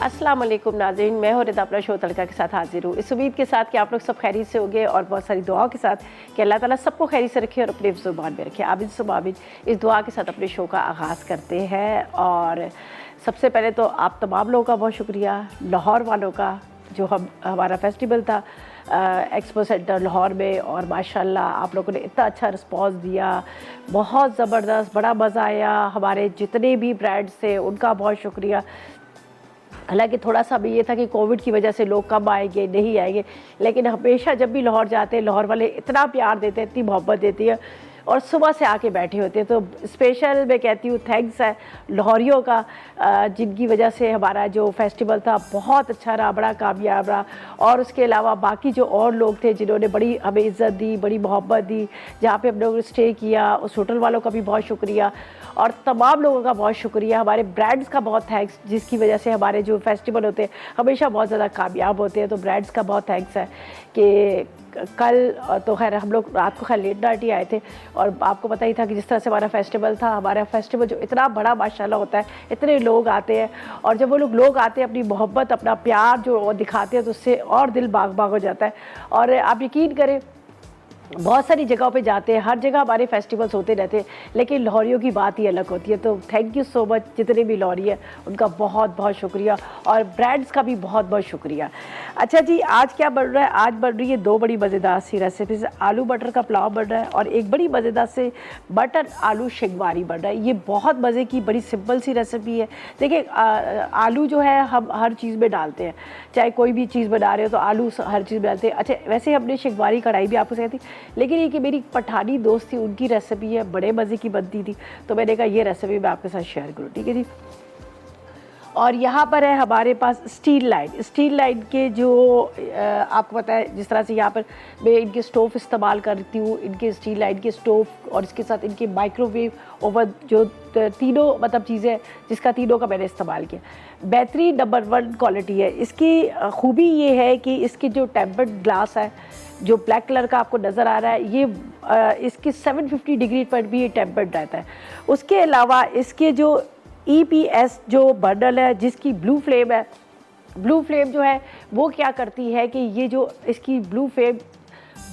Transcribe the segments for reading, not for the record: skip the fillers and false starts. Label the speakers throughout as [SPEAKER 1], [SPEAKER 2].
[SPEAKER 1] अस्सलाम वालेकुम नाज़रीन, मैं हूं रिदा अपना शो तड़का के साथ हाजिर हूँ। इस उम्मीद के साथ कि आप लोग सब खैरियत से होंगे और बहुत सारी दुआओं के साथ कि अल्लाह ताला सबको खैरियत से रखे और अपने ज़ुबान में रखे। आबिद सुबाबिद इस दुआ के साथ अपने शो का आगाज़ करते हैं। और सबसे पहले तो आप तमाम लोगों का बहुत शुक्रिया, लाहौर वालों का, जो हमारा फेस्टिवल था एक्सपो सेंटर लाहौर में, और माशाल्लाह आप लोगों ने इतना अच्छा रिस्पॉन्स दिया, बहुत ज़बरदस्त, बड़ा मज़ा आया। हमारे जितने भी ब्रांड्स थे उनका बहुत शुक्रिया। हालांकि थोड़ा सा भी ये था कि कोविड की वजह से लोग कम आएंगे, नहीं आएंगे, लेकिन हमेशा जब भी लाहौर जाते हैं लाहौर वाले इतना प्यार देते हैं, इतनी मोहब्बत देती है और सुबह से आके बैठे होते हैं। तो स्पेशल मैं कहती हूँ थैंक्स है लाहौरियों का, जिनकी वजह से हमारा जो फेस्टिवल था बहुत अच्छा रहा, बड़ा कामयाब रहा। और उसके अलावा बाकी जो और लोग थे जिन्होंने बड़ी हमें इज़्ज़त दी, बड़ी मोहब्बत दी, जहाँ पे हम लोगों ने स्टे किया, उस होटल वालों का भी बहुत शुक्रिया और तमाम लोगों का बहुत शुक्रिया। हमारे ब्रांड्स का बहुत थैंक्स, जिसकी वजह से हमारे जो फेस्टिवल होते हैं हमेशा बहुत ज़्यादा कामयाब होते हैं। तो ब्रांड्स का बहुत थैंक्स है कि कल तो खैर हम लोग रात को खैर लेट नाइट ही आए थे और आपको पता ही था कि जिस तरह से हमारा फेस्टिवल था, हमारा फेस्टिवल जो इतना बड़ा माशाल्लाह होता है, इतने लोग आते हैं और जब वो लोग आते हैं अपनी मोहब्बत, अपना प्यार जो दिखाते हैं तो उससे और दिल बाग बाग हो जाता है। और आप यकीन करें बहुत सारी जगहों पे जाते हैं, हर जगह हमारे फेस्टिवल्स होते रहते हैं, लेकिन लाहौरियों की बात ही अलग होती है। तो थैंक यू सो मच, जितने भी लाहौरी है उनका बहुत बहुत शुक्रिया और ब्रांड्स का भी बहुत बहुत शुक्रिया। अच्छा जी, आज क्या बन रहा है? आज बन रही है दो बड़ी मज़ेदार सी रेसिपीज़। आलू बटर का पुलाव बन रहा है और एक बड़ी मज़ेदार से बटर आलू शेगवारी बन रहा है। ये बहुत मज़े की बड़ी सिंपल सी रेसिपी है। देखिए आलू जो है हम हर चीज़ में डालते हैं, चाहे कोई भी चीज़ बना रहे हो तो आलू हर चीज़ में डालते हैं। अच्छा, वैसे हमने शेगवारी कढ़ाई भी आपको सिखाई थी, लेकिन ये कि मेरी पठानी दोस्त थी, उनकी रेसिपी है, बड़े मज़े की बनती थी, तो मैंने कहा ये रेसिपी मैं आपके साथ शेयर करूँ। ठीक है जी। और यहाँ पर है हमारे पास स्टील लाइन के जो आपको पता है जिस तरह से यहाँ पर मैं इनके स्टोव इस्तेमाल करती हूँ, इनके स्टील लाइन के स्टोव और इसके साथ इनके माइक्रोवेव ओवन, जो तीनों मतलब चीज़ें जिसका तीनों का मैंने इस्तेमाल किया, बेहतरीन नंबर 1 क्वालिटी है। इसकी खूबी ये है कि इसकी जो टेम्पर्ड ग्लास है जो ब्लैक कलर का आपको नज़र आ रहा है, ये इसकी 750 डिग्री पर भी ये टेम्पर्ड रहता है। उसके अलावा इसके जो EPS जो बर्नर है जिसकी ब्लू फ्लेम है, ब्लू फ्लेम जो है वो क्या करती है कि ये जो इसकी ब्लू फ्लेम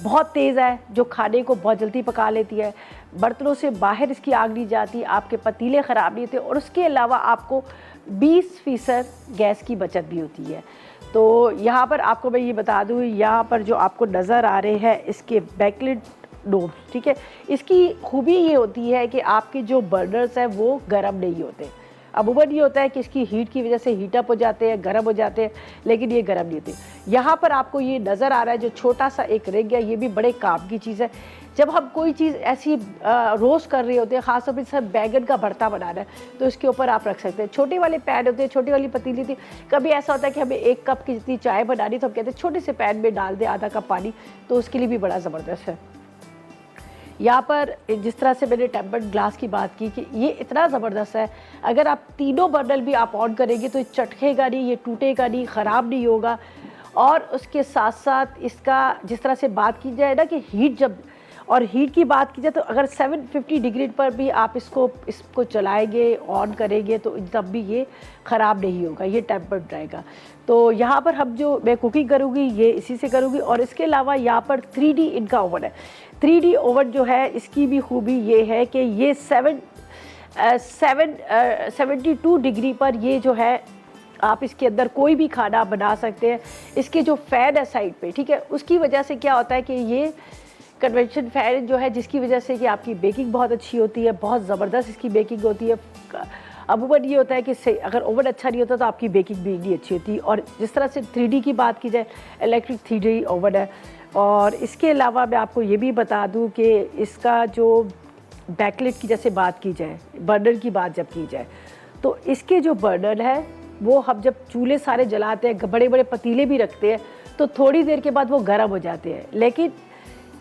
[SPEAKER 1] बहुत तेज़ है, जो खाने को बहुत जल्दी पका लेती है, बर्तनों से बाहर इसकी आग नहीं जाती, आपके पतीले ख़राब नहीं होते और उसके अलावा आपको 20% गैस की बचत भी होती है। तो यहाँ पर आपको मैं ये बता दूँ, यहाँ पर जो आपको नज़र आ रहे हैं इसके बैकलिट नोब, ठीक है, इसकी खूबी ये होती है कि आपके जो बर्नर्स हैं वो गर्म नहीं होते। अमूमन ये होता है कि इसकी हीट की वजह से हीटअप हो जाते हैं, गर्म हो जाते हैं, लेकिन ये गर्म नहीं होते। यहाँ पर आपको ये नज़र आ रहा है जो छोटा सा एक रिंग है, ये भी बड़े काम की चीज़ है। जब हम कोई चीज़ ऐसी रोस्ट कर रहे होते हैं, ख़ासतौर पर जैसे बैगन का भरता बनाना है, तो इसके ऊपर आप रख सकते हैं। छोटे वाले पैन होते हैं, छोटी वाली पतीली थी, कभी ऐसा होता है कि हमें 1 कप की जितनी चाय बनानी, तो हम कहते हैं छोटे से पैन में डाल दें आधा कप पानी, तो उसके लिए भी बड़ा ज़बरदस्त है। यहाँ पर जिस तरह से मैंने टेम्पर्ड ग्लास की बात की कि ये इतना ज़बरदस्त है, अगर आप तीनों बर्नर भी आप ऑन करेंगे तो ये चटकेगा नहीं, ये टूटेगा नहीं, ख़राब नहीं होगा। और उसके साथ साथ इसका जिस तरह से बात की जाए ना कि हीट की बात की जाए तो अगर 750 डिग्री पर भी आप इसको चलाएंगे, ऑन करेंगे तो तब भी ये ख़राब नहीं होगा, ये टेम्पर्ड रहेगा। तो यहाँ पर हम जो मैं कुकिंग करूँगी ये इसी से करूँगी। और इसके अलावा यहाँ पर 3D इनका ओवन है। 3D ओवन जो है इसकी भी खूबी ये है कि ये 72 डिग्री पर ये जो है आप इसके अंदर कोई भी खाना बना सकते हैं। इसके जो फ़ैन है साइड पे, ठीक है, उसकी वजह से क्या होता है कि ये कन्वेंशन फ़ैन जो है जिसकी वजह से कि आपकी बेकिंग बहुत अच्छी होती है, बहुत ज़बरदस्त इसकी बेकिंग होती है। अमूमन ये होता है कि अगर ओवन अच्छा नहीं होता तो आपकी बेकिंग भी नहीं अच्छी होती। और जिस तरह से 3D की बात की जाए, इलेक्ट्रिक 3D ओवन है। और इसके अलावा मैं आपको ये भी बता दूं कि इसका जो बैकलिट की जैसे बात की जाए, बर्नर की बात जब की जाए, तो इसके जो बर्नर है वो हम जब चूल्हे सारे जलाते हैं, बड़े बड़े पतीले भी रखते हैं, तो थोड़ी देर के बाद वो गर्म हो जाते हैं, लेकिन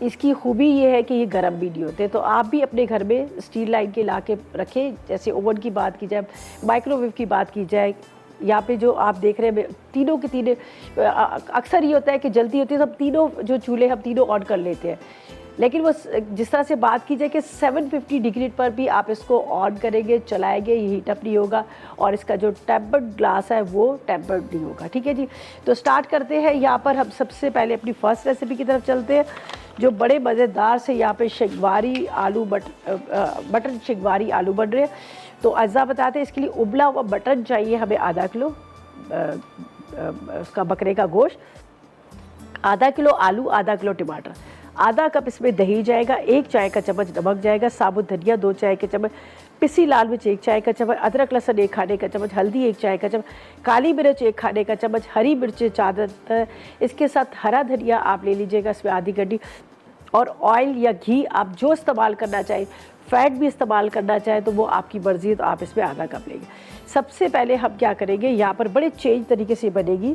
[SPEAKER 1] इसकी खूबी ये है कि ये गर्म भी नहीं होते। तो आप भी अपने घर में स्टील लाइन के ला के रखें। जैसे ओवन की बात की जाए, माइक्रोवेव की बात की जाए, यहाँ पे जो आप देख रहे हैं तीनों के अक्सर ये होता है कि जल्दी होती है, सब तीनों जो चूल्हे हम तीनों ऑन कर लेते हैं। लेकिन वो जिस तरह से बात की जाए कि 750 डिग्री पर भी आप इसको ऑन करेंगे, चलाएंगे, ये हीट अप नहीं होगा और इसका जो टेम्पर्ड ग्लास है वो टेम्पर्ड नहीं होगा। ठीक है जी, तो स्टार्ट करते हैं। यहाँ पर हम सबसे पहले अपनी फर्स्ट रेसिपी की तरफ चलते हैं, जो बड़े मज़ेदार से यहाँ पे शिकवारी आलू बटर शिकवारी आलू बन रहे हैं। तो अज्जा बताते हैं, इसके लिए उबला हुआ बटन चाहिए हमें आधा किलो, उसका बकरे का गोश्त, आधा किलो आलू, आधा किलो टमाटर, आधा कप इसमें दही जाएगा, 1 चाय का चम्मच नमक जाएगा, साबुत धनिया 2 चाय के चम्मच, पिसी लाल मिर्च 1 चाय का चम्मच, अदरक लहसुन 1 खाने का चम्मच, हल्दी 1 चाय का चम्मच, काली मिर्च 1 खाने का चम्मच, हरी मिर्च 4। इसके साथ हरा धनिया आप ले लीजिएगा, इसमें आधी गड्डी, और ऑयल या घी आप जो इस्तेमाल करना चाहें, फैट भी इस्तेमाल करना चाहें तो वो आपकी मर्ज़ी है, तो आप इसमें आधा कप लेंगे। सबसे पहले हम क्या करेंगे, यहाँ पर बड़े चेंज तरीके से बनेगी।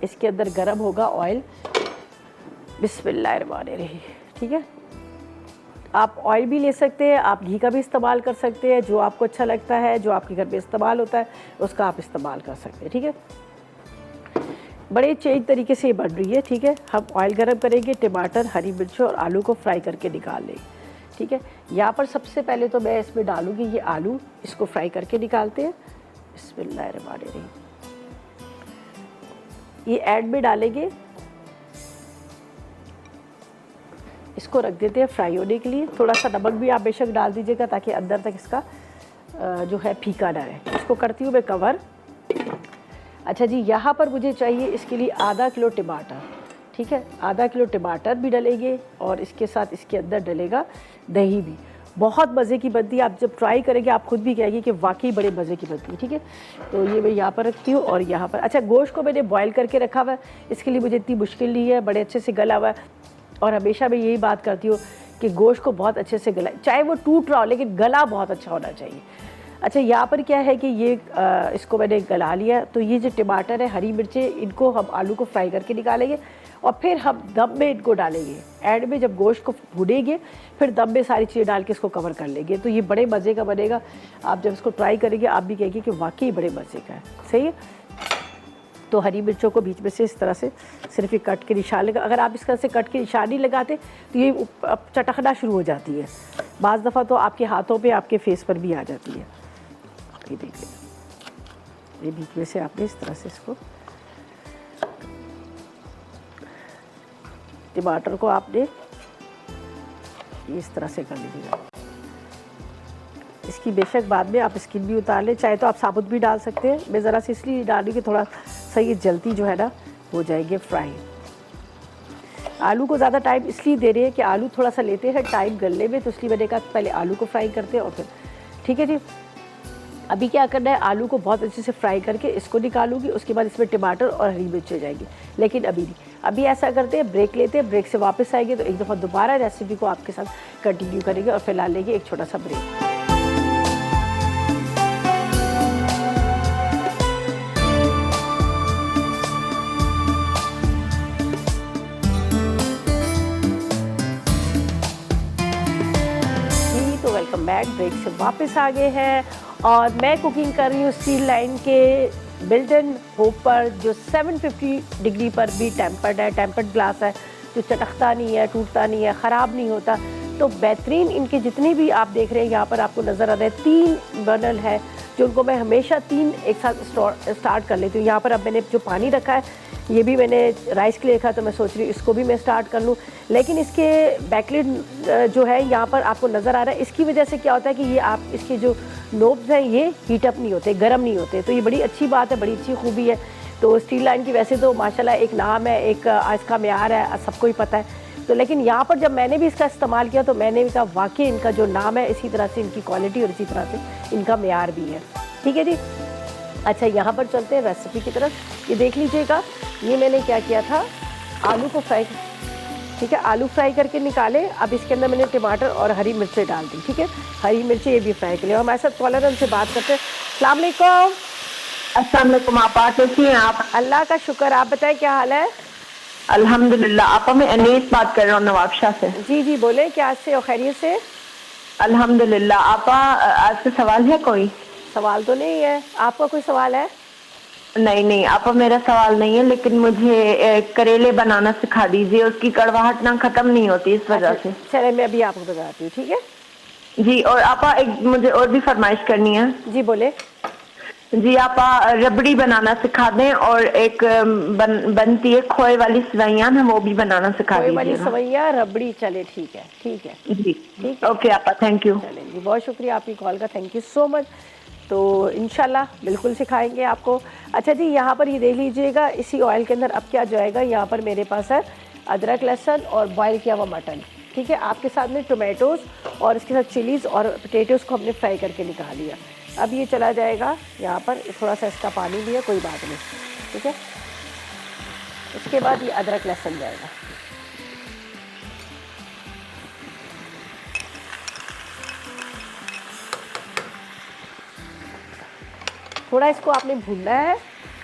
[SPEAKER 1] इसके अंदर गर्म होगा ऑयल, बिस्मिल्लाहिर्रहमानिर्रहीम। ठीक है, आप ऑयल भी ले सकते हैं, आप घी का भी इस्तेमाल कर सकते हैं, जो आपको अच्छा लगता है, जो आपके घर में इस्तेमाल होता है उसका आप इस्तेमाल कर सकते हैं। ठीक है, बड़े चेंज तरीके से ये बन रही है। ठीक है, हम ऑयल गरम करेंगे, टमाटर, हरी मिर्च और आलू को फ्राई करके निकाल लेंगे। ठीक है, यहाँ पर सबसे पहले तो मैं इसमें डालूंगी ये आलू, इसको फ्राई करके निकालते हैं। बिस्मिल्लाहिर्रहमानिर्रहीम, ये ऐड में डालेंगे, इसको रख देते हैं फ्राई होने के लिए। थोड़ा सा नमक भी आप बेशक डाल दीजिएगा ताकि अंदर तक इसका जो है फीका ना रहे। इसको करती हूँ मैं कवर। अच्छा जी, यहाँ पर मुझे चाहिए इसके लिए आधा किलो टमाटर। ठीक है, आधा किलो टमाटर भी डलेंगे और इसके साथ इसके अंदर डलेगा दही भी। बहुत मज़े की बनती है, आप जब ट्राई करेंगे आप खुद भी कहेंगे कि वाकई बड़े मज़े की बनती है। ठीक है, तो ये मैं यहाँ पर रखती हूँ और यहाँ पर अच्छा गोश्त को मैंने बॉयल करके रखा हुआ है, इसके लिए मुझे इतनी मुश्किल नहीं है, बड़े अच्छे से गला हुआ है। और हमेशा मैं यही बात करती हूँ कि गोश्त को बहुत अच्छे से गला, चाहे वो टूट रहा हो लेकिन गला बहुत अच्छा होना चाहिए। अच्छा, यहाँ पर क्या है कि ये इसको मैंने गला लिया, तो ये जो टमाटर है, हरी मिर्चें, इनको हम आलू को फ्राई करके निकालेंगे और फिर हम दम में इनको डालेंगे। एंड में जब गोश्त को भूनेंगे फिर दम में सारी चीज़ें डाल के इसको कवर कर लेंगे, तो ये बड़े मज़े का बनेगा। आप जब इसको ट्राई करेंगे आप भी कहेंगे कि वाकई बड़े मज़े का है। सही है, तो हरी मिर्चों को बीच में से इस तरह से सिर्फ ये कट के निशान लगा। अगर आप इस तरह से कट के निशान नहीं लगाते तो ये चटकना शुरू हो जाती है, बाज़ दफ़ा तो आपके हाथों पे, आपके फेस पर भी आ जाती है। ये देखिए, ये बीच में से आपने इस तरह से इसको, टमाटर को आपने इस तरह से कर लीजिएगा। इसकी बेशक बाद में आप स्किन भी उतार लें, चाहे तो आप साबुत भी डाल सकते हैं। मैं ज़रा सी इसलिए डाली कि थोड़ा सा ये जल्दी जो है ना हो जाएंगे फ्राई। आलू को ज़्यादा टाइम इसलिए दे रहे हैं कि आलू थोड़ा सा लेते हैं टाइम गलने में, तो इसलिए मैंने कहा पहले आलू को फ्राई करते हैं और फिर। ठीक है जी, अभी क्या करना है, आलू को बहुत अच्छे से फ्राई करके इसको निकालूंगी, उसके बाद इसमें टमाटर और हरी मिर्च जाएगी। लेकिन अभी नहीं, अभी ऐसा करते हैं, ब्रेक लेते हैं, ब्रेक से वापस आएंगे तो एक दफ़ा दोबारा रेसिपी को आपके साथ कंटिन्यू करेंगे और फिलहाल लेंगे एक छोटा सा ब्रेक। वेलकम बैक, ब्रेक से वापस आ गए हैं और मैं कुकिंग कर रही हूँ स्टील लाइन के बिल्टन होप पर, जो 750 डिग्री पर भी टेम्पर्ड है, टेम्पर्ड ग्लास है, जो चटकता नहीं है, टूटता नहीं है, ख़राब नहीं होता। तो बेहतरीन इनके जितने भी आप देख रहे हैं यहाँ पर आपको नज़र आ रहे हैं, 3 बर्नल है जो उनको मैं हमेशा 3 एक साथ स्टार्ट कर लेती हूँ। यहाँ पर अब मैंने जो पानी रखा है ये भी मैंने राइस के लिए रखा, तो मैं सोच रही हूँ इसको भी मैं स्टार्ट कर लूँ। लेकिन इसके बैकलिड जो है यहाँ पर आपको नज़र आ रहा है, इसकी वजह से क्या होता है कि ये आप इसके जो नोब्स हैं ये हीटअप नहीं होते, गर्म नहीं होते, तो ये बड़ी अच्छी बात है, बड़ी अच्छी खूबी है। तो स्टील लाइन की वैसे तो माशाल्लाह एक नाम है, एक इसका म्यार है, सबको ही पता है। तो लेकिन यहाँ पर जब मैंने भी इसका इस्तेमाल किया तो मैंने भी कहा वाकई इनका जो नाम है इसी तरह से इनकी क्वालिटी और इसी तरह से इनका म्यार भी है। ठीक है जी, अच्छा यहाँ पर चलते हैं रेसिपी की तरफ। ये देख लीजिएगा, ये मैंने क्या किया था, आलू को फ्राई, ठीक है, आलू फ्राई करके निकाले। अब इसके अंदर मैंने टमाटर और हरी मिर्चें डाल दी। ठीक है, हरी मिर्चें ये भी फ्राई कर लिया। हमारे साथ कॉलर से बात करते हैं। अस्सलाम वालेकुम।
[SPEAKER 2] अस्सलाम वालेकुम आपा, कैसी हैं आप?
[SPEAKER 1] अल्लाह का शुक्र, आप बताएं क्या हाल है?
[SPEAKER 2] अल्हम्दुलिल्लाह। आपा मैं अनीस बात कर रहा हूँ नवाबशाह से।
[SPEAKER 1] जी जी बोले, क्या से और खैरियत से?
[SPEAKER 2] अल्हम्दुलिल्लाह। आपा आपसे सवाल है कोई?
[SPEAKER 1] सवाल तो नहीं है, आपका कोई सवाल है?
[SPEAKER 2] नहीं नहीं आपा, मेरा सवाल नहीं है, लेकिन मुझे करेले बनाना सिखा दीजिए, उसकी कड़वाहट ना खत्म नहीं होती इस वजह
[SPEAKER 1] अच्छा
[SPEAKER 2] से।
[SPEAKER 1] चले, मैं अभी आपको बताती हूँ, ठीक है।
[SPEAKER 2] जी, और आपा एक मुझे और भी फरमाइश करनी है।
[SPEAKER 1] जी बोले।
[SPEAKER 2] जी आपा, रबड़ी बनाना सिखा दें, और एक बनती है खोए वाली सेवइयां, हम वो भी बनाना सिखा
[SPEAKER 1] खोए वाली
[SPEAKER 2] दीजिएगा।
[SPEAKER 1] सवैया रबड़ी, चले ठीक है, ठीक है।
[SPEAKER 2] जी।
[SPEAKER 1] ठीक है,
[SPEAKER 2] ओके आपा, थैंक यू।
[SPEAKER 1] चलें जी, बहुत शुक्रिया आपकी कॉल का, थैंक यू सो मच। तो इंशाल्लाह बिल्कुल सिखाएंगे आपको। अच्छा जी, यहाँ पर ये देख लीजिएगा, इसी ऑयल के अंदर अब क्या जाएगा, यहाँ पर मेरे पास है अदरक लहसुन और बॉयल किया हुआ मटन, ठीक है। आपके साथ में टोमेटोज़ और इसके साथ चिलीज़ और पोटैटोज़ को हमने फ्राई करके निकाल लिया। अब ये चला जाएगा यहाँ पर, थोड़ा सा इसका पानी भी है, कोई बात नहीं, ठीक है। इसके बाद ये अदरक लहसुन जाएगा। थोड़ा इसको आपने भूनना है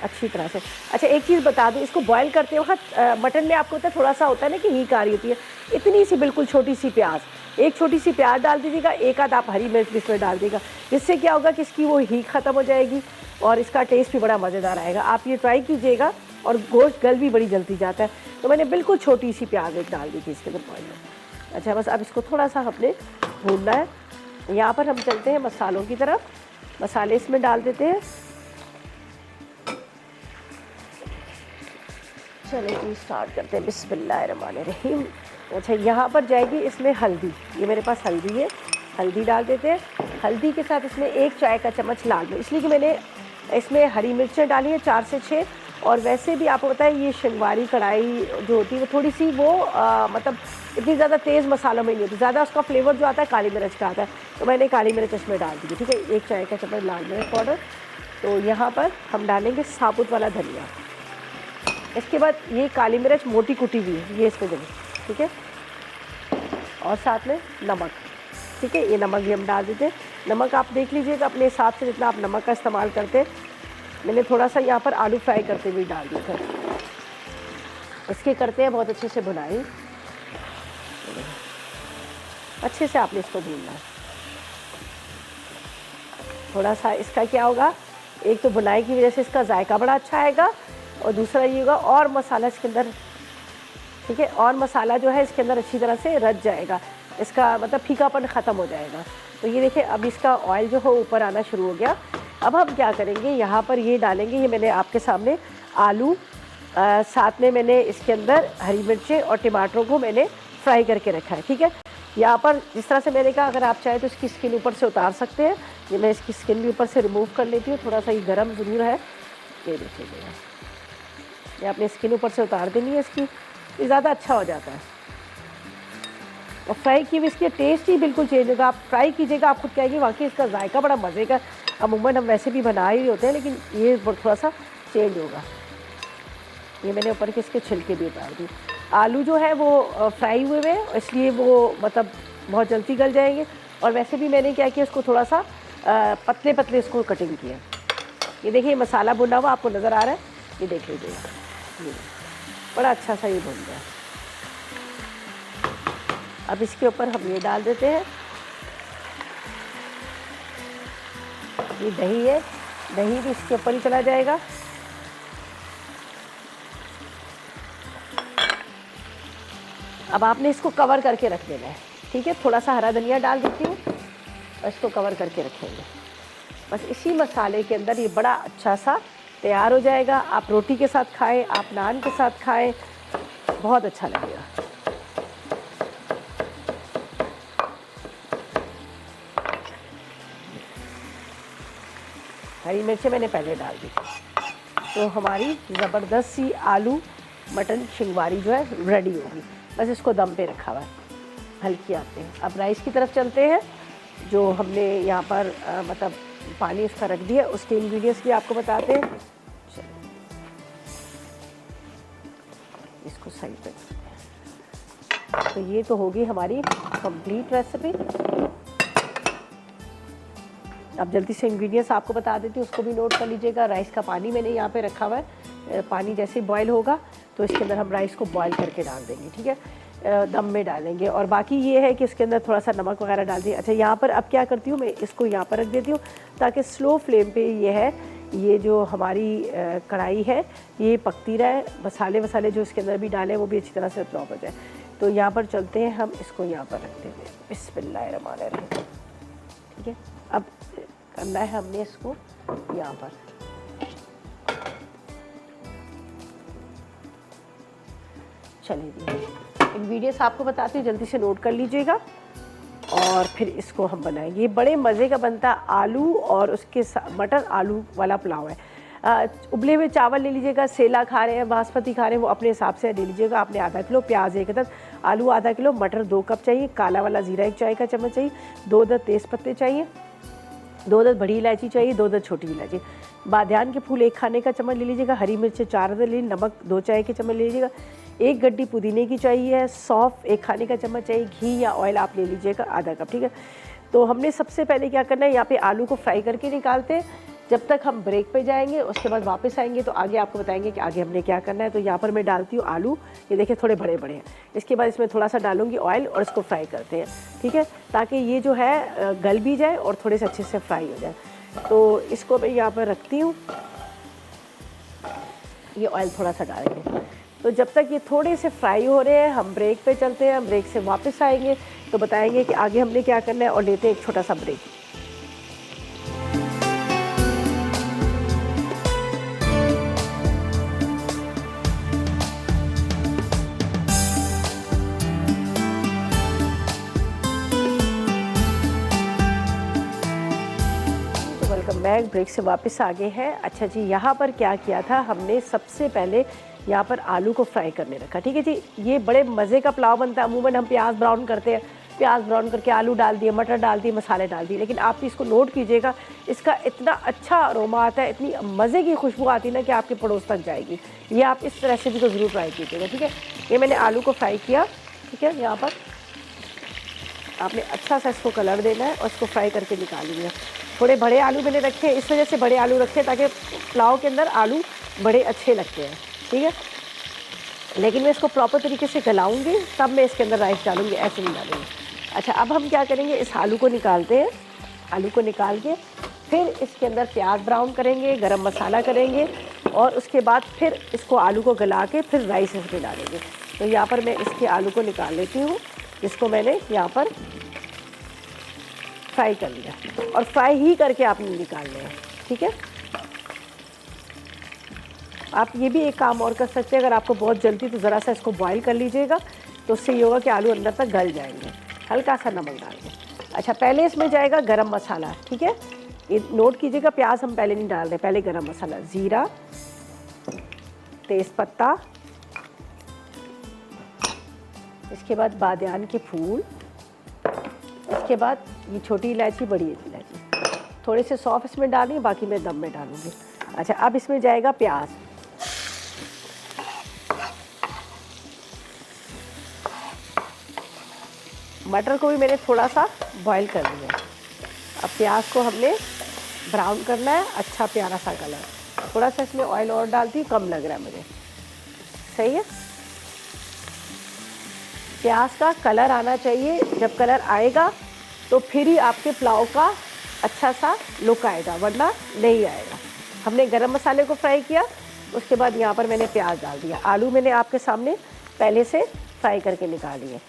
[SPEAKER 1] अच्छी तरह से। अच्छा एक चीज़ बता दूँ, इसको बॉयल करते वक्त मटन में आपको होता है थोड़ा सा होता है ना कि हीक आ रही होती है, इतनी सी बिल्कुल छोटी सी प्याज, एक छोटी सी प्याज डाल दीजिएगा, एक आध आप हरी मिर्च भी इसमें डाल दीजिएगा, जिससे क्या होगा कि इसकी वो हीक ख़त्म हो जाएगी और इसका टेस्ट भी बड़ा मज़ेदार आएगा। आप ये ट्राई कीजिएगा, और गोश्त गल भी बड़ी जल्दी जाता है। तो मैंने बिल्कुल छोटी सी प्याज एक डाल दी थी इसके अंदर बॉयल में। अच्छा बस अब इसको थोड़ा सा हमने भूनना है। यहाँ पर हम चलते हैं मसालों की तरफ, मसाले इसमें डाल देते हैं। चलिए जी स्टार्ट करते हैं, बिस्मिल्लाहिर्रहमानिर्रहीम। अच्छा यहाँ पर जाएगी इसमें हल्दी, ये मेरे पास हल्दी है, हल्दी डाल देते हैं। हल्दी के साथ इसमें 1 चाय का चम्मच लाल मिर्च, इसलिए कि मैंने इसमें हरी मिर्चें डाली हैं 4 से 6। और वैसे भी आपको पता है ये शिंगवारी कढ़ाई जो होती है वो थोड़ी सी वो मतलब इतनी ज़्यादा तेज़ मसालों में नहीं होती, ज़्यादा उसका फ्लेवर जो आता है काली मिर्च का आता है, तो मैंने काली मिर्च इसमें डाल दी, ठीक है। 1 चाय का चम्मच लाल मिर्च पाउडर। तो यहाँ पर हम डालेंगे साबुत वाला धनिया। इसके बाद ये काली मिर्च मोटी कुटी हुई है, ये इसमें देंगे, ठीक है। और साथ में नमक, ठीक है, ये नमक भी हम डाल देते हैं। नमक आप देख लीजिएगा अपने हिसाब से जितना आप नमक का इस्तेमाल करते हैं। मैंने थोड़ा सा यहाँ पर आलू फ्राई करते हुए डाल दिया था। इसके करते हैं बहुत अच्छे से भुनाई, अच्छे से आपने इसको भूनना है। थोड़ा सा इसका क्या होगा, एक तो भुनाई की वजह से इसका जायका बड़ा अच्छा आएगा, और दूसरा ये होगा और मसाला इसके अंदर, ठीक है, और मसाला जो है इसके अंदर अच्छी तरह से रच जाएगा, इसका मतलब फीकापन ख़त्म हो जाएगा। तो ये देखिए अब इसका ऑयल जो है ऊपर आना शुरू हो गया। अब हम क्या करेंगे, यहाँ पर ये डालेंगे, ये मैंने आपके सामने आलू, साथ में मैंने इसके अंदर हरी मिर्चें और टमाटरों को मैंने फ्राई करके रखा है, ठीक है। यहाँ पर जिस तरह से मैंने कहा, अगर आप चाहें तो इसकी स्किन ऊपर से उतार सकते हैं। ये मैं इसकी स्किन भी ऊपर से रिमूव कर लेती हूँ, थोड़ा सा ये गर्म ज़रूर है, ये देखिएगा, ये आपने स्किन ऊपर से उतार देनी है इसकी, ये ज़्यादा अच्छा हो जाता है। और फ्राई की भी इसकी टेस्ट ही बिल्कुल चेंज होगा। आप फ्राई कीजिएगा, आप खुद कहेंगे वाकई इसका जायका बड़ा मज़े का। अमूमन हम वैसे भी बना ही होते हैं, लेकिन ये थोड़ा सा चेंज होगा। ये मैंने ऊपर के इसके छिलके भी उतार दिए। आलू जो है वो फ्राई हुए हुए हैं, इसलिए वो मतलब बहुत जल्दी गल जाएंगे। और वैसे भी मैंने क्या किया, इसको थोड़ा सा पतले पतले इसको कटिंग किया। ये देखिए मसाला भुना हुआ आपको नज़र आ रहा है, ये देख लीजिएगा, ये बड़ा अच्छा सा ये भुन गया। अब इसके ऊपर हम ये डाल देते हैं, ये दही है, दही भी इसके ऊपर ही चला जाएगा। अब आपने इसको कवर करके रख देना है, ठीक है। थोड़ा सा हरा धनिया डाल देती हूँ और इसको कवर करके रखेंगे। बस इसी मसाले के अंदर ये बड़ा अच्छा सा तैयार हो जाएगा। आप रोटी के साथ खाएं, आप नान के साथ खाएं, बहुत अच्छा लगेगा। हरी मिर्चें मैंने पहले डाल दी। तो हमारी ज़बरदस्त सी आलू मटन शिंगवारी जो है रेडी होगी। बस इसको दम पे रखा हुआ है, हल्की आते हैं। अब राइस की तरफ चलते हैं, जो हमने यहाँ पर मतलब पानी उसका रख दिया, उसके इंग्रेडिएंट्स भी आपको बताते हैं। चलिए इसको सही पे, तो ये तो होगी हमारी कंप्लीट रेसिपी। अब जल्दी से इंग्रेडिएंट्स आपको बता देती हूँ, उसको भी नोट कर लीजिएगा। राइस का पानी मैंने यहाँ पे रखा हुआ है, पानी जैसे बॉयल होगा तो इसके अंदर हम राइस को बॉयल करके डाल देंगे, ठीक है, दम में डालेंगे। और बाकी ये है कि इसके अंदर थोड़ा सा नमक वगैरह डाल दिए। अच्छा यहाँ पर अब क्या करती हूँ मैं, इसको यहाँ पर रख देती हूँ ताकि स्लो फ्लेम पे ये है ये जो हमारी कढ़ाई है ये पकती रहे, मसाले जो इसके अंदर भी डाले वो भी अच्छी तरह से अब्जॉर्ब हो जाए। तो यहाँ पर चलते हैं, हम इसको यहाँ पर रखते हैं। बिस्मिल्लाहिर्रहमानिर्रहीम। ठीक है, अब करना है हमने इसको यहाँ पर। चलिए इंग्रेडिएंट्स आपको बताती हूँ, जल्दी से नोट कर लीजिएगा और फिर इसको हम बनाएंगे। ये बड़े मज़े का बनता है, आलू और उसके मटर आलू वाला पुलाव है। उबले हुए चावल ले लीजिएगा, सेला खा रहे हैं, बासमती खा रहे हैं, वो अपने हिसाब से ले लीजिएगा। आपने आधा किलो प्याज, एक अदद आलू, आधा किलो मटर, 2 कप चाहिए, काला वाला ज़ीरा 1 चाय का चम्मच चाहिए, 2 अदद तेज़ पत्ते चाहिए, 2 अदद बड़ी इलायची चाहिए, 2 अदद छोटी इलायची, बादियान के फूल 1 खाने का चम्मच ले लीजिएगा, हरी मिर्च 4 अदद ले, नमक 2 चाय के चम्मच ले लीजिएगा, 1 गड्डी पुदीने की चाहिए, सौंफ 1 खाने का चम्मच चाहिए, घी या ऑयल आप ले लीजिएगा आधा कप। ठीक है, तो हमने सबसे पहले क्या करना है, यहाँ पे आलू को फ्राई करके निकालते हैं। जब तक हम ब्रेक पे जाएंगे उसके बाद वापस आएंगे तो आगे आपको बताएंगे कि आगे हमने क्या करना है। तो यहाँ पर मैं डालती हूँ आलू, ये देखिए थोड़े बड़े बड़े हैं। इसके बाद इसमें थोड़ा सा डालूंगी ऑयल और इसको फ्राई करते हैं। ठीक है, ताकि ये जो है गल भी जाए और थोड़े से अच्छे से फ्राई हो जाए। तो इसको मैं यहाँ पर रखती हूँ, ये ऑयल थोड़ा सा डालेंगे। तो जब तक ये थोड़े से फ्राई हो रहे हैं हम ब्रेक पे चलते हैं। हम ब्रेक से वापस आएंगे तो बताएंगे कि आगे हमने क्या करना है और लेते हैं एक छोटा सा ब्रेक। वेलकम बैक, ब्रेक से वापस आ गए हैं। अच्छा जी, यहाँ पर क्या किया था हमने, सबसे पहले यहाँ पर आलू को फ्राई करने रखा। ठीक है जी, ये बड़े मज़े का पुलाव बनता है। अमूमन हम प्याज ब्राउन करते हैं, प्याज ब्राउन करके आलू डाल दिए, मटर डाल दिए, मसाले डाल दिए, लेकिन आप इसको नोट कीजिएगा, इसका इतना अच्छा अरोमा आता है, इतनी मज़े की खुशबू आती है ना कि आपके पड़ोस तक जाएगी। ये आप इस रेसिपी को ज़रूर ट्राई कीजिएगा। ठीक है, ये मैंने आलू को फ्राई किया। ठीक है, यहाँ पर आपने अच्छा सा इसको कलर देना है और इसको फ्राई करके निकाल लिया। थोड़े बड़े आलू मैंने रखे, इस वजह से बड़े आलू रखे ताकि पुलाव के अंदर आलू बड़े अच्छे लगते हैं। ठीक है, लेकिन मैं इसको प्रॉपर तरीके से गलाऊंगी तब मैं इसके अंदर राइस डालूंगी, ऐसे नहीं डालूंगी। अच्छा, अब हम क्या करेंगे, इस आलू को निकालते हैं। आलू को निकाल के फिर इसके अंदर प्याज ब्राउन करेंगे, गरम मसाला करेंगे और उसके बाद फिर इसको आलू को गला के फिर राइस इसमें डालेंगे। तो यहाँ पर मैं इसके आलू को निकाल लेती हूँ, जिसको मैंने यहाँ पर फ्राई कर लिया और फ्राई ही करके आपने निकालना है। ठीक है, आप ये भी एक काम और कर सकते हैं, अगर आपको बहुत जल्दी तो ज़रा सा इसको बॉईल कर लीजिएगा, तो उससे ये होगा कि आलू अंदर तक गल जाएंगे। हल्का सा नमक डाल के। अच्छा, पहले इसमें जाएगा गरम मसाला। ठीक है, ये नोट कीजिएगा, प्याज हम पहले नहीं डाल रहे, पहले गरम मसाला, ज़ीरा, तेज़पत्ता, इसके बाद बादियान के फूल, इसके बाद ये छोटी इलायची, बड़ी इलायची, थोड़े से सौंफ इसमें डालेंगे, बाकी मैं दम में डालूँगी। अच्छा, अब इसमें जाएगा प्याज, मटर को भी मैंने थोड़ा सा बॉईल कर लिया। अब प्याज को हमने ब्राउन करना है, अच्छा प्यारा सा कलर। थोड़ा सा इसमें ऑयल और डालती हूँ, कम लग रहा है मुझे, सही है। प्याज का कलर आना चाहिए, जब कलर आएगा तो फिर ही आपके पुलाव का अच्छा सा लुक आएगा, वरना नहीं आएगा। हमने गरम मसाले को फ्राई किया, उसके बाद यहाँ पर मैंने प्याज डाल दिया। आलू मैंने आपके सामने पहले से फ्राई करके निकाल लिए।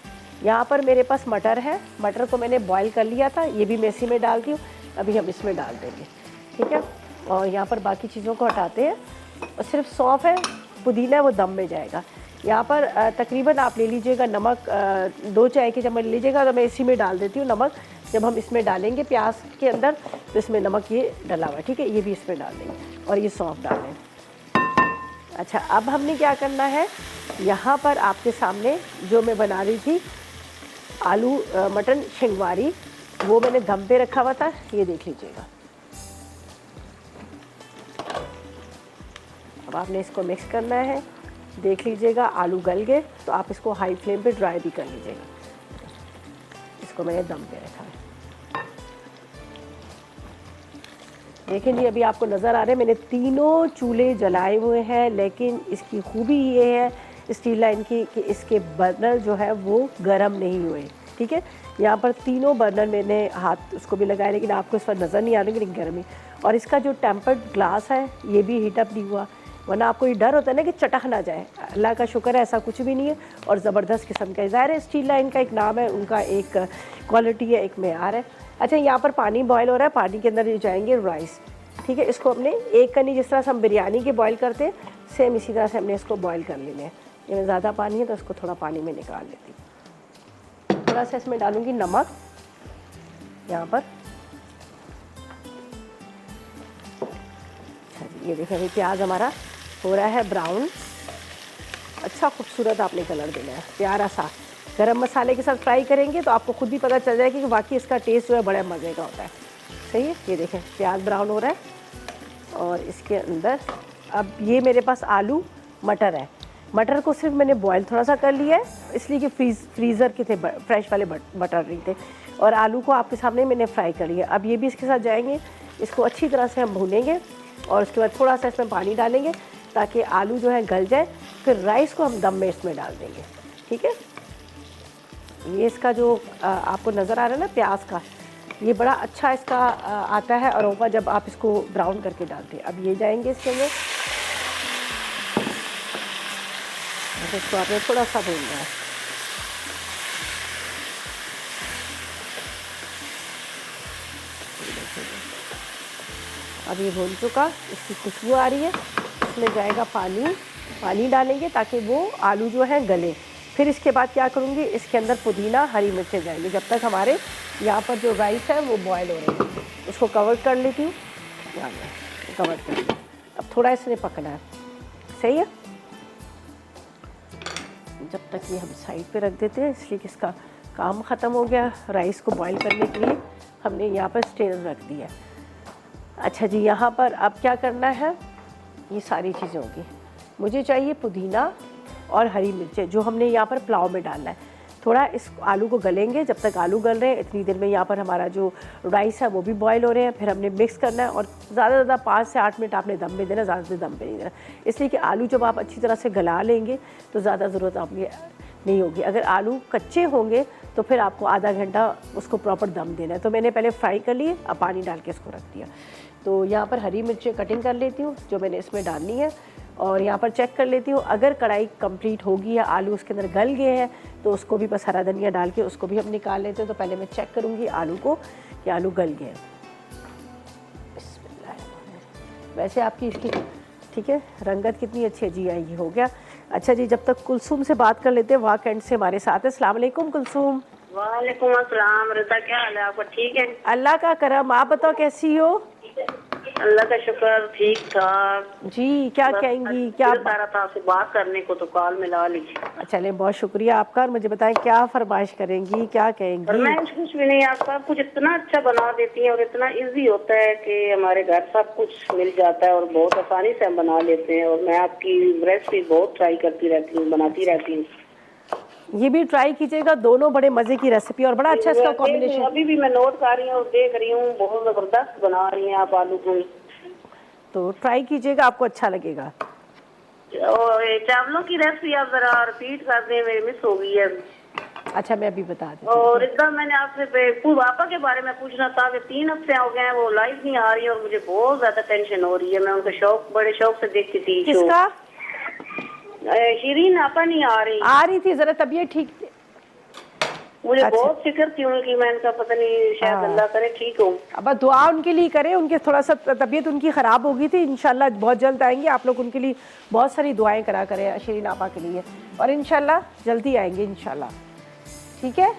[SPEAKER 1] यहाँ पर मेरे पास मटर है, मटर को मैंने बॉईल कर लिया था, ये भी मैं इसी में डालती हूँ, अभी हम इसमें डाल देंगे। ठीक है, और यहाँ पर बाकी चीज़ों को हटाते हैं और सिर्फ सौंफ है, पुदीना है, वो दम में जाएगा। यहाँ पर तकरीबन आप ले लीजिएगा नमक, 2 चाय के चम्मच लीजिएगा, तो मैं इसी में डाल देती हूँ नमक। जब हम इसमें डालेंगे प्याज के अंदर तो इसमें नमक ये डला हुआ है। ठीक है, ये भी इसमें डाल देंगे और ये सौंफ डालें। अच्छा, अब हमने क्या करना है, यहाँ पर आपके सामने जो मैं बना रही थी आलू मटन शिंगवारी, वो मैंने दम पे रखा हुआ था, ये देख लीजिएगा। अब आपने इसको मिक्स करना है, देख लीजिएगा आलू गल गए तो आप इसको हाई फ्लेम पे ड्राई भी कर लीजिएगा। इसको मैंने दम पे रखा है। देखें जी, अभी आपको नज़र आ रहे हैं मैंने तीनों चूल्हे जलाए हुए हैं, लेकिन इसकी खूबी ये है स्टील लाइन की कि इसके बर्नर जो है वो गर्म नहीं हुए। ठीक है, यहाँ पर तीनों बर्नर मैंने हाथ उसको भी लगाया, लेकिन आपको इस पर नज़र नहीं आ रही लेकिन गर्मी। और इसका जो टेम्पर्ड ग्लास है ये भी हीटअप नहीं हुआ, वरना आपको ये डर होता है ना कि चटक ना जाए। अल्लाह का शुक्र है ऐसा कुछ भी नहीं है और ज़बरदस्त किस्म का ज़ाहिर है स्टील लाइन का एक नाम है, उनका एक क्वालिटी है, एक मेयार है। अच्छा, यहाँ पर पानी बॉयल हो रहा है, पानी के अंदर ये जाएंगे राइस। ठीक है, इसको हमने एक कनी जिस तरह से हम बिरयानी के बॉयल करते हैं सेम इसी तरह से हमने इसको बॉयल कर लेने हैं। इसमें ज़्यादा पानी है तो इसको थोड़ा पानी में निकाल लेती हूँ। थोड़ा सा इसमें डालूँगी नमक यहाँ पर। अच्छा जी, ये देखें अभी प्याज हमारा हो रहा है ब्राउन। अच्छा खूबसूरत आपने कलर देना है, प्यारा सा। गरम मसाले के साथ फ्राई करेंगे तो आपको खुद भी पता चल जाएगा कि वाकई इसका टेस्ट जो है बड़े मज़े का होता है। सही है, ये देखें प्याज ब्राउन हो रहा है और इसके अंदर अब ये मेरे पास आलू मटर है। मटर को सिर्फ मैंने बॉयल थोड़ा सा कर लिया है इसलिए कि फ्रीज़र के थे, फ्रेश वाले मटर नहीं थे। और आलू को आपके सामने मैंने फ्राई कर लिया। अब ये भी इसके साथ जाएंगे, इसको अच्छी तरह से हम भूनेंगे और उसके बाद थोड़ा सा इसमें पानी डालेंगे ताकि आलू जो है गल जाए। फिर राइस को हम दम में इसमें डाल देंगे। ठीक है, ये इसका जो आपको नज़र आ रहा है ना प्याज का, ये बड़ा अच्छा इसका आता है अरोमा जब आप इसको ब्राउन करके डालते हैं। अब ये जाएंगे इसके अंदर, इसको आपने थोड़ा सा भूनना है। अब ये भून चुका, इसकी खुशबू आ रही है, इसमें जाएगा पानी। पानी डालेंगे ताकि वो आलू जो है गले। फिर इसके बाद क्या करूँगी, इसके अंदर पुदीना हरी मिर्चें जाएंगी जब तक हमारे यहाँ पर जो राइस है वो बॉयल हो रहे हैं। उसको कवर कर लेती हूँ, कवर कर लिया। अब थोड़ा इसने पकना है, सही है। जब तक ये हम साइड पे रख देते हैं, इसलिए कि इसका काम ख़त्म हो गया। राइस को बॉईल करने के लिए हमने यहाँ पर स्ट्रेनर रख दिया। अच्छा जी, यहाँ पर अब क्या करना है, ये सारी चीज़ें होगी। मुझे चाहिए पुदीना और हरी मिर्चें जो हमने यहाँ पर पुलाव में डालना है। थोड़ा इस आलू को गलेंगे, जब तक आलू गल रहे हैं इतनी देर में यहाँ पर हमारा जो राइस है वो भी बॉईल हो रहे हैं। फिर हमने मिक्स करना है और ज़्यादा से ज़्यादा 5 से 8 मिनट आपने दम में देना, ज़्यादा से दम पे नहीं देना, इसलिए कि आलू जब आप अच्छी तरह से गला लेंगे तो ज़्यादा ज़रूरत आपकी नहीं होगी। अगर आलू कच्चे होंगे तो फिर आपको आधा घंटा उसको प्रॉपर दम देना है। तो मैंने पहले फ्राई कर लिए, अब पानी डाल के इसको रख दिया। तो यहाँ पर हरी मिर्चें कटिंग कर लेती हूँ जो मैंने इसमें डालनी है और यहाँ पर चेक कर लेती हूँ अगर कढ़ाई कंप्लीट होगी या आलू उसके अंदर गल गए हैं तो उसको भी बस हरा धनिया डाल के उसको भी हम निकाल लेते हैं। तो पहले मैं चेक करूँगी आलू को कि आलू गल गए हैं। वैसे आपकी इसकी ठीक है रंगत कितनी अच्छी है जी, आएगी हो गया। अच्छा जी, जब तक कुलसूम से बात कर लेते हैं, वाक एंड से हमारे साथ है। अस्सलाम वालेकुम कुलसूम।
[SPEAKER 3] वालेकुम अस्सलाम। रिता क्या हाल है आपका? ठीक है,
[SPEAKER 1] अल्लाह का करम। आप बताओ कैसी हो?
[SPEAKER 3] अल्लाह का शुक्र, ठीक ठाक
[SPEAKER 1] जी। क्या कहेंगी, क्या
[SPEAKER 3] सारा था आपसे बात करने को तो कॉल मिला ली।
[SPEAKER 1] चलें, बहुत शुक्रिया आपका। और मुझे बताएं क्या फरमाइश करेंगी, क्या कहेंगी?
[SPEAKER 3] फरमाइश कुछ भी नहीं, आप सब कुछ इतना अच्छा बना देती हैं और इतना इजी होता है कि हमारे घर सब कुछ मिल जाता है और बहुत आसानी से हम बना लेते हैं। और मैं आपकी रेसिपी बहुत ट्राई करती रहती हूँ, बनाती रहती हूँ।
[SPEAKER 1] ये भी ट्राई कीजिएगा, दोनों बड़े मजे की रेसिपी और बड़ा अच्छा इसका कॉम्बिनेशन।
[SPEAKER 3] अभी भी मैं नोट कर रही हूँ, देख रही हूँ, बहुत जबरदस्त बना रही हैं आप आलू को।
[SPEAKER 1] तो ट्राई कीजिएगा, आपको अच्छा लगेगा।
[SPEAKER 3] और चावलों की रेसिपी आप जरा रिपीट कर दें, मेरी मिस हो गई है।
[SPEAKER 1] अच्छा, मैं अभी बता देती हूँ।
[SPEAKER 3] और एकदम मैंने आपसे पापा के बारे में पूछना था कि 3 हफ्ते हो गए हैं वो लाइव नहीं आ रही और मुझे बहुत ज्यादा टेंशन हो रही है। मैं उनका बड़े शौक से देखती थी।
[SPEAKER 1] किसका?
[SPEAKER 3] शीरीन आपा नहीं आ रही
[SPEAKER 1] थी, जरा तबीयत ठीक थी।
[SPEAKER 3] मुझे
[SPEAKER 1] अच्छा।
[SPEAKER 3] बहुत फिक्र थी उनकी, मैं इनका पता नहीं शायद अल्लाह करे ठीक हो।
[SPEAKER 1] अब दुआ उनके लिए करें, उनके थोड़ा सा तबीयत उनकी ख़राब हो गई थी। इंशाल्लाह बहुत जल्द आएंगे। आप लोग उनके लिए बहुत सारी दुआएं करा करें शीरीन आपा के लिए और इंशाल्लाह जल्दी आएंगे इंशाल्लाह। ठीक है,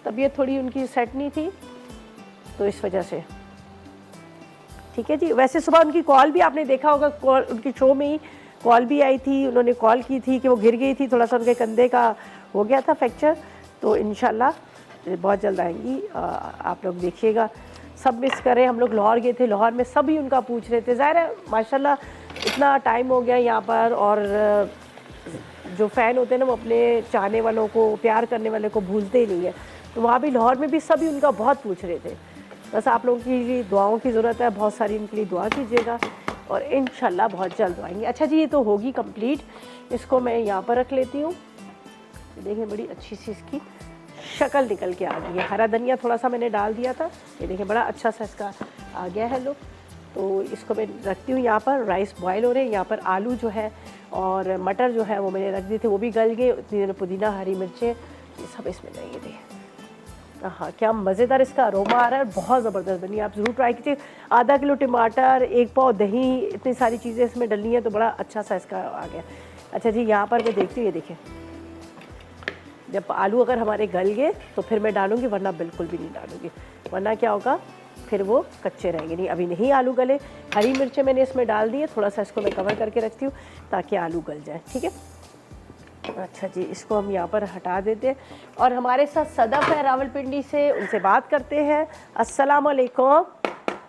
[SPEAKER 1] तबीयत थोड़ी उनकी सेट नहीं थी तो इस वजह से। ठीक है जी। वैसे सुबह उनकी कॉल भी आपने देखा होगा, कॉल उनकी शो में ही कॉल भी आई थी। उन्होंने कॉल की थी कि वो गिर गई थी, थोड़ा सा उनके कंधे का हो गया था फ्रैक्चर। तो इंशाल्लाह बहुत जल्द आएंगी। आप लोग देखिएगा, सब मिस करें। हम लोग लाहौर गए थे, लाहौर में सभी उनका पूछ रहे थे। ज़ाहिर है माशाल्लाह इतना टाइम हो गया यहाँ पर और जो फ़ैन होते हैं ना वो अपने चाहने वालों को, प्यार करने वाले को भूलते ही नहीं है। तो वहाँ भी लाहौर में भी सभी उनका बहुत पूछ रहे थे। बस आप लोगों की दुआओं की ज़रूरत है, बहुत सारी उनके लिए दुआ कीजिएगा और इंशाल्लाह बहुत जल्द आएंगे। अच्छा जी, ये तो होगी कंप्लीट। इसको मैं यहाँ पर रख लेती हूँ। देखें बड़ी अच्छी सी इसकी शक्ल निकल के आ गई है। हरा धनिया थोड़ा सा मैंने डाल दिया था, ये देखिए बड़ा अच्छा सा इसका आ गया है लुक। तो इसको मैं रखती हूँ यहाँ पर। राइस बॉयल हो रहे हैं, यहाँ पर आलू जो है और मटर जो है वो मैंने रख दिए थे, वो भी गल गए। इतनी देर पुदीना, हरी मिर्चें, ये सब इसमें जाएंगे। देखिए हाँ, क्या मज़ेदार इसका अरोमा आ रहा है, बहुत ज़बरदस्त बनी। आप ज़रूर ट्राई कीजिए। आधा किलो टमाटर, 1 पाव दही, इतनी सारी चीज़ें इसमें डलनी है, तो बड़ा अच्छा सा इसका आ गया। अच्छा जी, यहाँ पर मैं देखती हूँ, ये देखिए जब आलू अगर हमारे गल गए तो फिर मैं डालूंगी, वरना बिल्कुल भी नहीं डालूंगी, वरना क्या होगा फिर वो कच्चे रहेंगे। नहीं, अभी नहीं आलू गले। हरी मिर्चें मैंने इसमें डाल दी है, थोड़ा सा इसको मैं कवर करके रखती हूँ ताकि आलू गल जाए। ठीक है, अच्छा जी, इसको हम यहाँ पर हटा देते हैं। और हमारे साथ सदफ है रावलपिंडी से, उनसे बात करते हैं। अस्सलाम वालेकुम।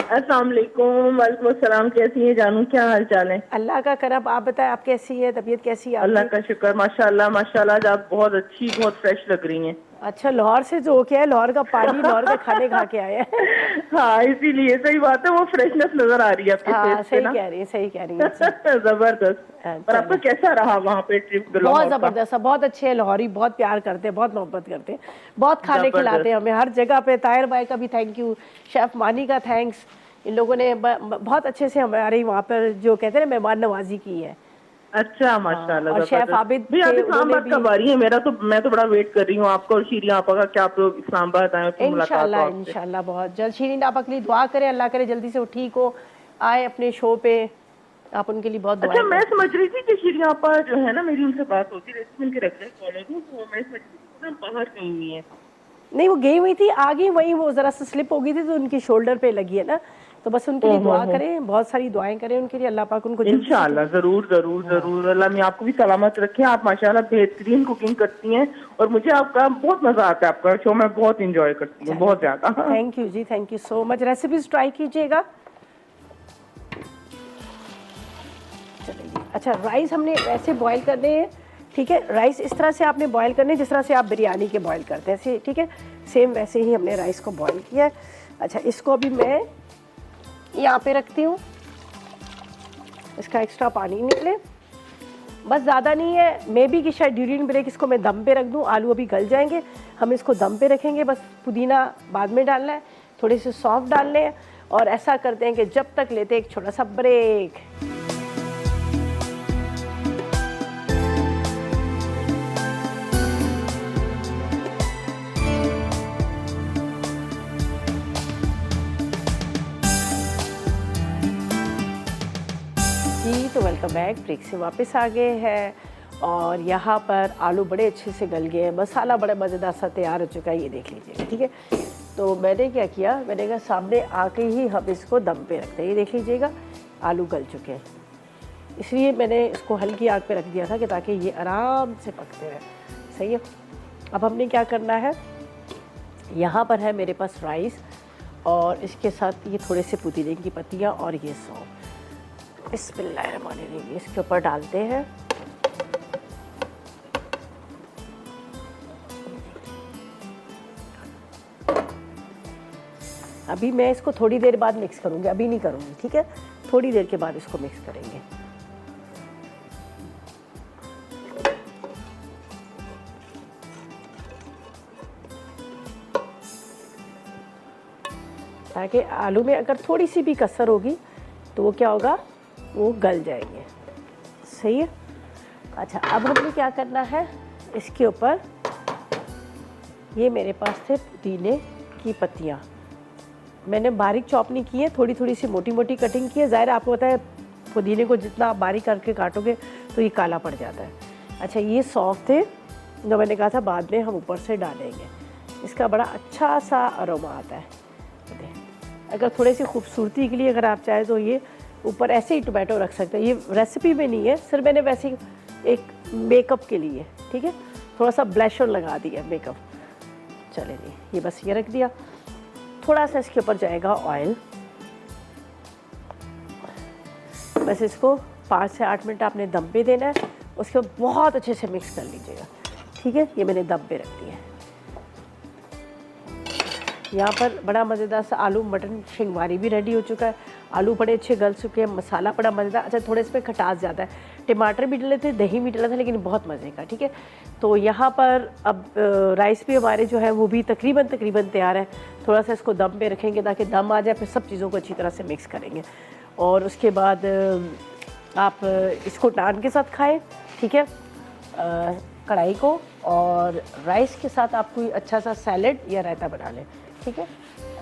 [SPEAKER 4] अस्सलाम वालेकुम। वालेकुम अस्सलाम। कैसी है जानू, क्या हाल चाल है?
[SPEAKER 1] अल्लाह का करम, आप बताएं आप कैसी है, तबीयत कैसी है आपकी?
[SPEAKER 4] अल्लाह का शुक्र, माशाल्लाह माशाल्लाह। आज आप बहुत अच्छी, बहुत फ्रेश लग रही हैं।
[SPEAKER 1] अच्छा, लाहौर से जो क्या है, लाहौर का पानी, लाहौर का खाने खा के आए हैं।
[SPEAKER 4] हाँ, इसीलिए सही बात है, वो फ्रेशनेस नजर आ रही है आपके
[SPEAKER 1] हाँ,
[SPEAKER 4] फेस पे ना।
[SPEAKER 1] सही कह रही है, सही कह रही है।
[SPEAKER 4] जबरदस्त। और आपका कैसा रहा वहाँ पे ट्रिप?
[SPEAKER 1] बहुत जबरदस्त है, बहुत अच्छे हैं लाहौरी, बहुत प्यार करते हैं, बहुत मोहब्बत करते हैं, बहुत खाने खिलाते हैं हमें हर जगह पे। ताहिर भाई का भी थैंक यू, शेफ मानी का थैंक्स। इन लोगों ने बहुत अच्छे से हमारे वहाँ पर जो कहते हैं मेहमान नवाजी की है।
[SPEAKER 4] अच्छा, माशाल्लाह।
[SPEAKER 1] और शेफ आबिद
[SPEAKER 4] भी आप
[SPEAKER 1] थे,
[SPEAKER 4] इस्लामाबाद कब आ रही है? मैं तो बड़ा वेट कर रही हूँ आपका और शीरीन आपा का, क्या आप लोग इस्लामाबाद आए?
[SPEAKER 1] इंशाल्लाह इंशाल्लाह बहुत जल्द। शीरीन आपा के लिए दुआ करें, अल्लाह करे जल्दी से वो ठीक हो, आए अपने शो पे, आप उनके लिए बहुत दुआ।
[SPEAKER 4] अच्छा, मैं समझ रही थी कि शीरीन आपा जो है ना, मेरी उनसे बात होती रहती है, उनके रेगुलर फॉलोअर हूँ, तो मैं समझ रही थी ना बाहर गई हुई है।
[SPEAKER 1] नहीं, वो गई हुई थी, आ गई वहीं, वो जरा सा स्लिप हो गई थी तो उनकी शोल्डर पे लगी है ना, तो बस उनके लिए दुआ करें, बहुत सारी दुआएं करें उनके लिए, अल्लाह पाक उनको
[SPEAKER 4] इंशाल्लाह। जरूर जरूर जरूर, अल्लाह मैं आपको भी सलामत रखे। आप माशाल्लाह बेहतरीन कुकिंग करती हैं और मुझे आपका बहुत मजा आता है, आपका शो मैं बहुत इंजॉय करती हूँ, बहुत ज्यादा।
[SPEAKER 1] थैंक यू जी, thank you so much. Recipes try कीजिएगा। चलिए, अच्छा, राइस हमने ऐसे बॉईल करने हैं, ठीक है। राइस इस तरह से आपने बॉईल करने जिस तरह से आप बिरयानी के बॉईल करते हैं, ऐसे, ठीक है, सेम वैसे ही हमने राइस को बॉईल किया है। अच्छा, इसको अभी मैं यहाँ पे रखती हूँ, इसका एक्स्ट्रा पानी निकले, बस ज़्यादा नहीं है। मे बी कि शायद ड्यूरिंग ब्रेक इसको मैं दम पे रख दूँ, आलू अभी गल जाएंगे, हम इसको दम पे रखेंगे, बस पुदीना बाद में डालना है, थोड़े से सौंफ डालने हैं, और ऐसा करते हैं कि जब तक लेते हैं एक छोटा सा ब्रेक। जी, तो वेलकम बैक। ब्रेक से वापस आ गए हैं और यहाँ पर आलू बड़े अच्छे से गल गए हैं, मसाला बड़ा मज़ेदार सा तैयार हो चुका है, ये देख लीजिएगा, ठीक है। तो मैंने क्या किया, मैंने कहा सामने आके ही हम इसको दम पे रखते हैं। ये देख लीजिएगा, आलू गल चुके हैं, इसलिए मैंने इसको हल्की आग पे रख दिया था कि ताकि ये आराम से पकते रहें। सही है। अब हमने क्या करना है, यहाँ पर है मेरे पास राइस और इसके साथ ये थोड़े से पुदीने की पत्तियाँ और ये सौंफ, बिस्मिल्लाहिर्रहमानिर्रहीम, इसके ऊपर डालते हैं। अभी मैं इसको थोड़ी देर बाद मिक्स करूंगी, अभी नहीं करूंगी, ठीक है, थोड़ी देर के बाद इसको मिक्स करेंगे। ताकि आलू में अगर थोड़ी सी भी कसर होगी तो वो क्या होगा, वो गल जाएंगे। सही है। अच्छा, अब हमें क्या करना है, इसके ऊपर ये मेरे पास थे पुदीने की पत्तियाँ, मैंने बारीक चॉप नहीं की है, थोड़ी थोड़ी सी मोटी मोटी कटिंग की है। ज़ाहिर आपको पता है पुदीने को जितना आप बारीक करके काटोगे तो ये काला पड़ जाता है। अच्छा, ये सौंफ थे जो मैंने कहा था बाद में हम ऊपर से डालेंगे, इसका बड़ा अच्छा सा अरोमा आता है। अगर थोड़ी सी खूबसूरती के लिए अगर आप चाहें तो ये ऊपर ऐसे ही टोमेटो रख सकते हैं, ये रेसिपी में नहीं है, सिर्फ मैंने वैसे ही एक मेकअप के लिए, ठीक है, थोड़ा सा ब्लशर लगा दिया मेकअप। चले जी, ये बस ये रख दिया। थोड़ा सा इसके ऊपर जाएगा ऑयल, बस इसको 5 से 8 मिनट आपने दम पे देना है, उसके बाद बहुत अच्छे से मिक्स कर लीजिएगा, ठीक है। ये मैंने दम पे रख दिया है। यहाँ पर बड़ा मज़ेदार सा आलू मटन शिंगवारी भी रेडी हो चुका है। आलू बड़े अच्छे गल चुके हैं, मसाला बड़ा मज़ेदार। अच्छा, थोड़े इसमें खटास ज़्यादा है, टमाटर भी डले थे, दही भी डला था, लेकिन बहुत मज़े का। ठीक है, तो यहाँ पर अब राइस भी हमारे जो है वो भी तकरीबन तैयार है। थोड़ा सा इसको दम पे रखेंगे ताकि दम आ जाए, फिर सब चीज़ों को अच्छी तरह से मिक्स करेंगे और उसके बाद आप इसको नान के साथ खाएँ। ठीक है, कढ़ाई को और राइस के साथ आप कोई अच्छा सा सैलेड या रायता बना लें। ठीक है,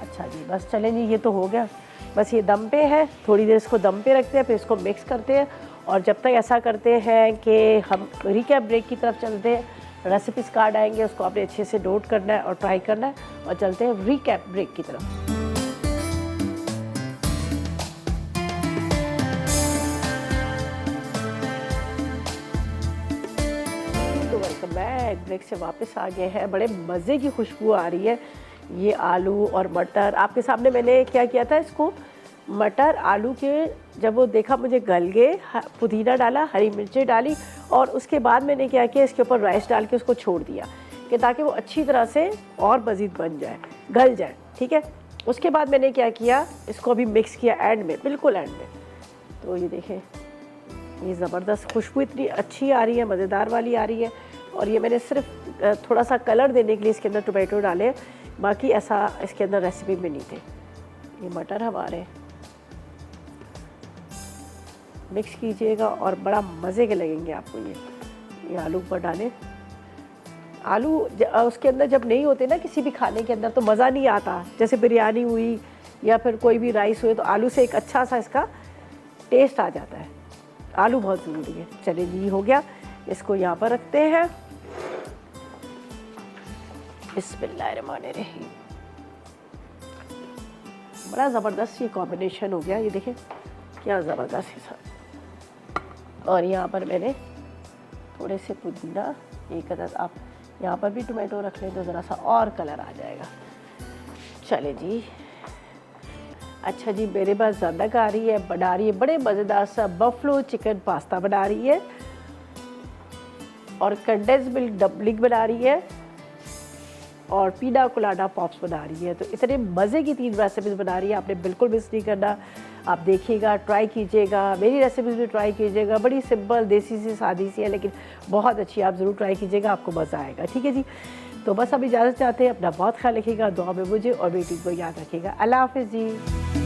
[SPEAKER 1] अच्छा जी, बस चलें जी, ये तो हो गया। बस ये दम पे है, थोड़ी देर इसको दम पे रखते हैं, फिर इसको मिक्स करते हैं और जब तक ऐसा करते हैं कि हम रिकैप ब्रेक की तरफ चलते हैं। रेसिपीज कार्ड आएंगे, उसको आपने अच्छे से नोट करना है और ट्राई करना है और चलते हैं रिकैप ब्रेक की तरफ। तो वेलकम बैक, ब्रेक से वापस आ गए हैं। बड़े मज़े की खुशबू आ रही है। ये आलू और मटर आपके सामने मैंने क्या किया था, इसको मटर आलू के जब वो देखा मुझे गल गए, पुदीना डाला, हरी मिर्चें डाली और उसके बाद मैंने क्या किया, इसके ऊपर राइस डाल के उसको छोड़ दिया कि ताकि वो अच्छी तरह से और मज़ीद बन जाए, गल जाए। ठीक है, उसके बाद मैंने क्या किया, इसको अभी मिक्स किया एंड में, बिल्कुल एंड में। तो ये देखें, ये ज़बरदस्त खुशबू इतनी अच्छी आ रही है, मज़ेदार वाली आ रही है। और ये मैंने सिर्फ थोड़ा सा कलर देने के लिए इसके अंदर टोमेटो डाले, बाकी ऐसा इसके अंदर रेसिपी में नहीं थे। ये मटर हमारे मिक्स कीजिएगा और बड़ा मज़े के लगेंगे आपको। ये आलू ऊपर डालें। आलू उसके अंदर जब नहीं होते ना किसी भी खाने के अंदर तो मज़ा नहीं आता। जैसे बिरयानी हुई या फिर कोई भी राइस हुए तो आलू से एक अच्छा सा इसका टेस्ट आ जाता है। आलू बहुत ज़रूरी है। चलिए जी, हो गया, इसको यहाँ पर रखते हैं। बिस्मिल्लाहिर्रहमानिर्रहीम। बड़ा ज़बरदस्त ये कॉम्बिनेशन हो गया, ये देखें क्या ज़बरदस्त है सब। और यहाँ पर मैंने थोड़े से पुदीना, एक अदद आप यहाँ पर भी टोमेटो रख लें तो ज़रा सा और कलर आ जाएगा। चले जी, अच्छा जी, मेरे पास ज़्यादा आ रही है, बना रही है बड़े मज़ेदार सा बफलो चिकन पास्ता बना रही है और कंडेंस मिल्क डम्पलिंग बना रही है और पीना कोलाडा पॉप्स बना रही है। तो इतने मज़े की 3 रेसिपीज़ बना रही है, आपने बिल्कुल मिस नहीं करना। आप देखिएगा, ट्राई कीजिएगा, मेरी रेसिपीज़ भी ट्राई कीजिएगा। बड़ी सिंपल, देसी सी, सादी सी है, लेकिन बहुत अच्छी। आप ज़रूर ट्राई कीजिएगा, आपको मज़ा आएगा। ठीक है जी, तो बस अब इजाज़त चाहते हैं। अपना बहुत ख्याल रखिएगा, दुआ में मुझे और बेटी को याद रखिएगा। अल्लाह हाफ़िज़ जी।